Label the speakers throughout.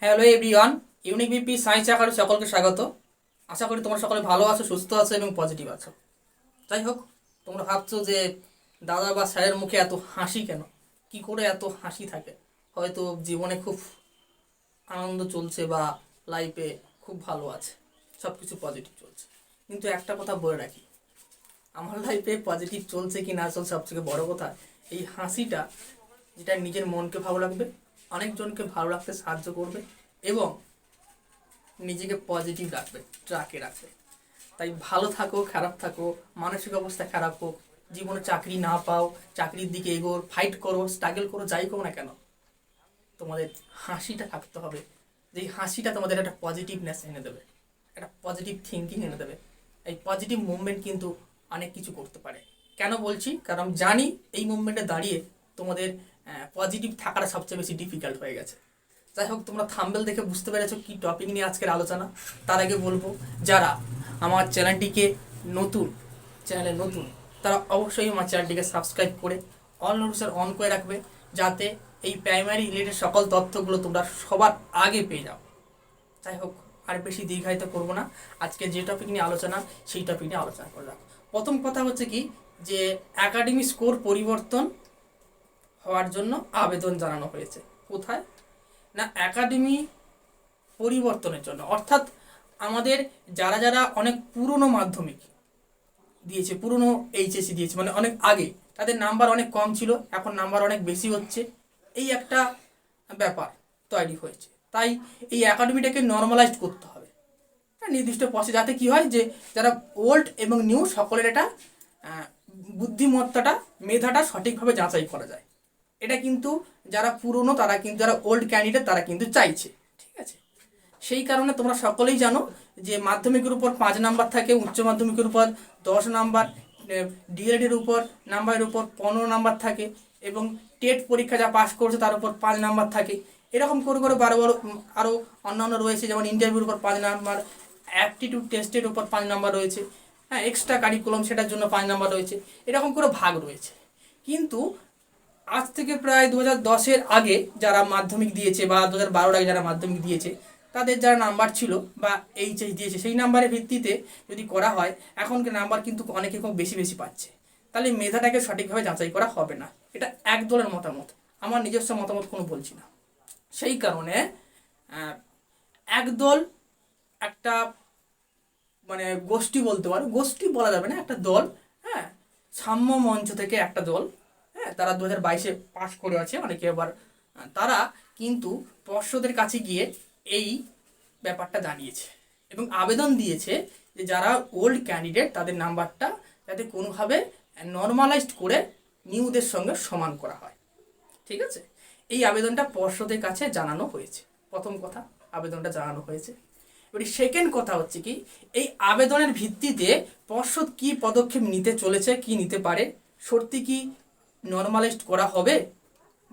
Speaker 1: Hello everyone, unique BP science আকারে সকলকে স্বাগত। আশা করি তোমরা সকলে ভালো আছো, সুস্থ আছো এবং পজিটিভ আছো। যাই হোক, তোমরা ভাবছো যে দাদা বা স্যারের মুখে এত হাসি কেন, কি করে এত হাসি থাকে? হয়তো জীবনে খুব আনন্দ চলছে বা লাইফে খুব ভালো আছে, সব কিছু পজিটিভ চলছে। কিন্তু একটা কথা বলে রাখি, আমার লাইফে পজিটিভ চলছে কি না চলছে সবথেকে বড় কথা এই হাসিটা, যেটা নিজের মনকে ভালো রাখবে, অনেকজনকে ভালো রাখতে সাহায্য করবে এবং নিজেকে পজিটিভ রাখবে, ট্রাকে রাখবে। তাই ভালো থাকো, খারাপ থাকো, মানসিক অবস্থা খারাপ হোক, জীবনে চাকরি না পাও, চাকরির দিকে এগোর, ফাইট করো, স্ট্রাগল করো, যাই করো না কেন, তোমাদের হাসিটা থাকতে হবে। যেই হাসিটা তোমাদের একটা পজিটিভনেস এনে দেবে, একটা পজিটিভ থিঙ্কিং এনে দেবে। এই পজিটিভ মুভমেন্ট কিন্তু অনেক কিছু করতে পারে। কেন বলছি? কারণ জানি এই মুভমেন্টে দাঁড়িয়ে তোমাদের পজিটিভ থাকাটা সবচেয়ে বেশি ডিফিকাল্ট হয়ে গেছে। যাই হোক, তোমরা থাম্বনেল দেখে বুঝতে পেরেছো কি টপিক নিয়ে আজকের আলোচনা। তার আগে বলবো, যারা আমার চ্যানেলটিকে নতুন, চ্যানেলে নতুন, তারা অবশ্যই আমার চ্যানেলটিকে সাবস্ক্রাইব করে অল নোটিফিকেশন অন করে রাখবে, যাতে এই প্রাইমারি রিলেটেড সকল তথ্যগুলো তোমরা সবার আগে পেয়ে যাও। যাই হোক, আর বেশি দীর্ঘায়িত করবো না, আজকে যে টপিক নিয়ে আলোচনা সেই টপিক নিয়ে আলোচনা করলাম। প্রথম কথা হচ্ছে কি, যে একাডেমিক স্কোর পরিবর্তন হওয়ার জন্য আবেদন জানানো হয়েছে। কোথায়? না, একাডেমি পরিবর্তনের জন্য। অর্থাৎ আমাদের যারা যারা অনেক পুরনো মাধ্যমিক দিয়েছে, পুরনো এইচএসসি দিয়েছে, মানে অনেক আগে, তাদের নাম্বার অনেক কম ছিল, এখন নাম্বার অনেক বেশি হচ্ছে, এই একটা ব্যাপার তৈরি হয়েছে। তাই এই একাডেমিটাকে নর্মালাইজড করতে হবে একটা নির্দিষ্ট পথে, যাতে কি হয় যে যারা ওল্ড এবং নিউ সকলের এটা বুদ্ধিমত্তাটা, মেধাটা সঠিকভাবে যাচাই করা যায়। এটা কিন্তু যারা পুরনো, তারা কিন্তু, যারা ওল্ড ক্যান্ডিডেট, তারা কিন্তু চাইছে। ঠিক আছে, সেই কারণে তোমরা সকলেই জানো যে মাধ্যমিকের উপর 5 নাম্বার থাকে, উচ্চ মাধ্যমিকের উপর 10 নাম্বার, ডিএলএড এর উপর নাম্বারের উপর 15 নাম্বার থাকে, এবং টেট পরীক্ষা যা পাস করছে তার উপর 5 নাম্বার থাকে। এরকম করে করে বারো বারো আরও অন্যান্য রয়েছে, যেমন ইন্টারভিউর উপর 5 নাম্বার, অ্যাপটিটিউড টেস্টের উপর 5 নাম্বার রয়েছে, হ্যাঁ, এক্সট্রা কারিকুলাম সেটার জন্য 5 নাম্বার রয়েছে, এরকম করে ভাগ রয়েছে। কিন্তু আজ থেকে প্রায় 2010-এর আগে যারা মাধ্যমিক দিয়েছে, বা 2012-এর আগে যারা মাধ্যমিক দিয়েছে, তাদের যারা নাম্বার ছিল বা এইচএস দিয়েছে, সেই নাম্বারের ভিত্তিতে যদি করা হয়, এখনকার নাম্বার কিন্তু অনেকে খুব বেশি বেশি পাচ্ছে। তাহলে মেধাটাকে সঠিকভাবে যাচাই করা হবে না। এটা এক দলের মতামত, আমার নিজস্ব মতামত কোনো বলছি না। সেই কারণে একদল, একটা মানে গোষ্ঠী বলতে পারো, গোষ্ঠী বলা যাবে না, একটা দল, হ্যাঁ, সাম্য মঞ্চ থেকে একটা দল, হ্যাঁ, তারা 2022-এ পাশ করে আছে অনেকে। আবার তারা কিন্তু পর্ষদের কাছে গিয়ে এই ব্যাপারটা জানিয়েছে এবং আবেদন দিয়েছে যে যারা ওল্ড ক্যান্ডিডেট তাদের নাম্বারটা যাতে কোনোভাবে নর্মালাইজড করে নিউদের সঙ্গে সমান করা হয়। ঠিক আছে, এই আবেদনটা পর্ষদের কাছে জানানো হয়েছে। প্রথম কথা, আবেদনটা জানানো হয়েছে। এবারে সেকেন্ড কথা হচ্ছে কি, এই আবেদনের ভিত্তিতে পর্ষদ কি পদক্ষেপ নিতে চলেছে, কি নিতে পারে, সত্যি কি নর্মালাইজড করা হবে,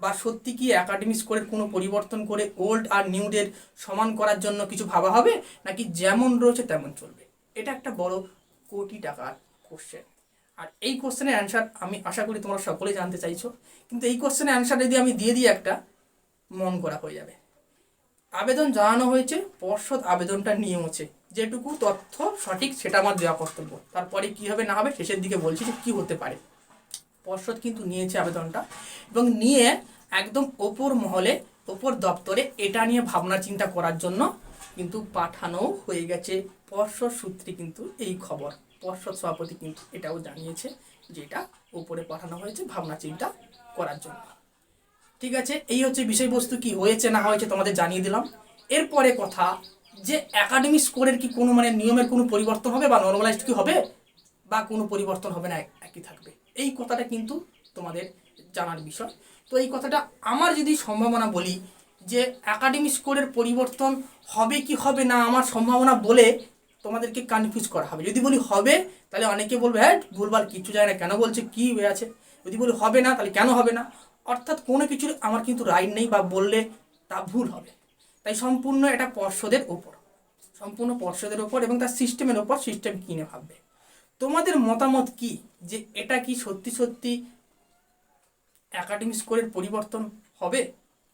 Speaker 1: বা সত্যি কি একাডেমিক স্কোরের কোনো পরিবর্তন করে ওল্ড আর নিউদের সমান করার জন্য কিছু ভাবা হবে, নাকি যেমন রয়েছে তেমন চলবে? এটা একটা বড় কোটি টাকার কোশ্চেন। আর এই কোশ্চেনের অ্যান্সার আমি আশা করি তোমরা সকলেই জানতে চাইছো। কিন্তু এই কোশ্চেনের অ্যান্সার যদি আমি দিয়ে দিই, একটা মন করা হয়ে যাবে। আবেদন জানানো হয়েছে, পর্ষদ আবেদনটা নিয়েছে, যেটুকু তথ্য সঠিক সেটা আমার দেওয়া কর্তব্য। তারপরে কি হবে না হবে শেষের দিকে বলছি যে কী হতে পারে। পর্ষদ কিন্তু নিয়েছে আবেদনটা, এবং নিয়ে একদম ওপর মহলে, ওপর দপ্তরে এটা নিয়ে ভাবনা চিন্তা করার জন্য কিন্তু পাঠানো হয়ে গেছে। পর্ষদ সূত্রে কিন্তু এই খবর, পর্ষদ সভাপতি কিন্তু এটাও জানিয়েছে যে এটা ওপরে পাঠানো হয়েছে ভাবনা চিন্তা করার জন্য। ঠিক আছে, এই হচ্ছে বিষয়বস্তু, কি হয়েছে না হয়েছে তোমাদের জানিয়ে দিলাম। এরপরে কথা, যে একাডেমিক স্কোরের কি কোনো মানে নিয়মের কোনো পরিবর্তন হবে, বা নর্মালাইজড কি হবে, বা কোনো পরিবর্তন হবে না, একই থাকবে, এই কথাটা কিন্তু তোমাদের জানার বিষয়। তো এই কথাটা আমার যদি সম্ভাবনা বলি, যে একাডেমিক স্কোরের পরিবর্তন হবে কি হবে না, আমার সম্ভাবনা বলে তোমাদেরকে কনফিউজ করা হবে। যদি বলি হবে, তাহলে অনেকে বলবে হ্যাঁ ভুলভাল, কিছু যায় না, কেন বলছে, কী হয়ে আছে। যদি বলি হবে না, তাহলে কেন হবে না। অর্থাৎ কোনো কিছুর আমার কিন্তু রাইট নেই, বা বললে তা ভুল হবে। তাই সম্পূর্ণ এটা পর্ষদের ওপর, সম্পূর্ণ পর্ষদের ওপর এবং তার সিস্টেমের ওপর, সিস্টেম কিনে ভাববে। তোমাদের মতামত কি, যে এটা কি সত্যি সত্যি একাডেমিক স্কোরের পরিবর্তন হবে?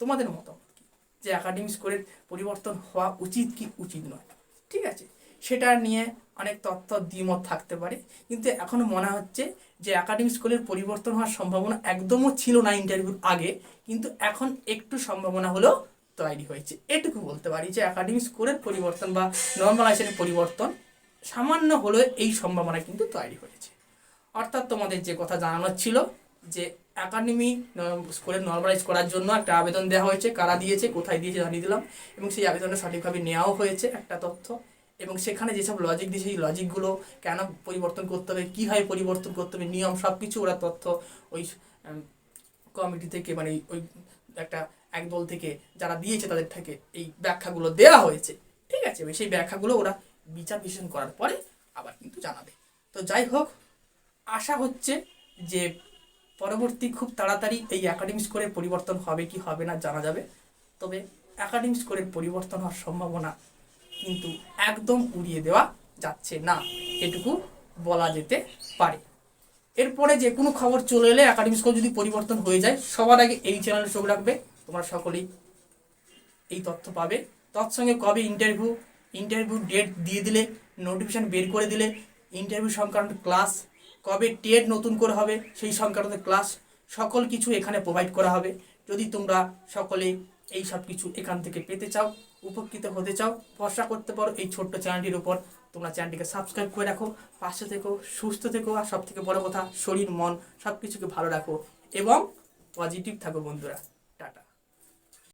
Speaker 1: তোমাদের মতামত কি? যে একাডেমিক স্কোরের পরিবর্তন হওয়া উচিত কি উচিত নয়, ঠিক আছে, সেটা নিয়ে অনেক তথ্য দ্বিমত থাকতে পারে, কিন্তু এখনও মনে হচ্ছে যে একাডেমিক স্কোরের পরিবর্তন হওয়ার সম্ভাবনা একদমও ছিল না ইন্টারভিউর আগে, কিন্তু এখন একটু সম্ভাবনা হলেও তৈরি হয়েছে। এটুকু বলতে পারি যে একাডেমিক স্কোরের পরিবর্তন বা নর্মালাইজেশনের পরিবর্তন সামান্য হলেও এই সম্ভাবনা কিন্তু তৈরি হয়েছে। অর্থাৎ তোমাদের যে কথা জানানোর ছিল যে একাডেমি স্কোরের নর্মালাইজ করার জন্য একটা আবেদন দেওয়া হয়েছে, কারা দিয়েছে কোথায় দিয়েছে জানিয়ে দিলাম, এবং সেই আবেদনটা সঠিকভাবে নেওয়াও হয়েছে একটা তথ্য, এবং সেখানে যেসব লজিক দিয়েছে সেই লজিকগুলো কেন পরিবর্তন করতে হবে, কীভাবে পরিবর্তন করতে হবে, নিয়ম সব কিছু ওরা তথ্য ওই কমিটি থেকে মানে ওই একটা একদল থেকে যারা দিয়েছে তাদের থেকে এই ব্যাখ্যাগুলো দেওয়া হয়েছে, ঠিক আছে, সেই ব্যাখ্যাগুলো ওরা বিচার বিশ্লেষণ করার পরে আবার কিন্তু জানাবে। তো যাই হোক, আশা হচ্ছে যে পরবর্তী খুব তাড়াতাড়ি এই একাডেমিক স্কোরের পরিবর্তন হবে কি হবে না জানা যাবে, তবে একাডেমিক স্কোরের পরিবর্তন হওয়ার সম্ভাবনা কিন্তু একদম উড়িয়ে দেওয়া যাচ্ছে না, এটুকু বলা যেতে পারে। এরপরে যে কোনো খবর চলে এলে একাডেমিক স্কোর যদি পরিবর্তন হয়ে যায় সবার আগে এই চ্যানেলে চোখ রাখবে, তোমরা সকলেই এই তথ্য পাবে। তৎসঙ্গে কবে ইন্টারভিউ ডেট দিয়ে দিলে, নোটিফিকেশান বের করে দিলে, ইন্টারভিউ সংক্রান্ত ক্লাস, কবে টেট নতুন করে হবে সেই সংক্রান্ত ক্লাস, সকল কিছু এখানে প্রোভাইড করা হবে। যদি তোমরা সকলে এই সব কিছু এখান থেকে পেতে চাও, উপকৃত হতে চাও, ভরসা করতে পারো এই ছোট্ট চ্যানেলটির উপর। তোমরা চ্যানেলটিকে সাবস্ক্রাইব করে রাখো, পাশে থেকো, সুস্থ থেকো, আর সব থেকে বড় কথা শরীর মন সব কিছুকে ভালো রাখো এবং পজিটিভ থাকো বন্ধুরা।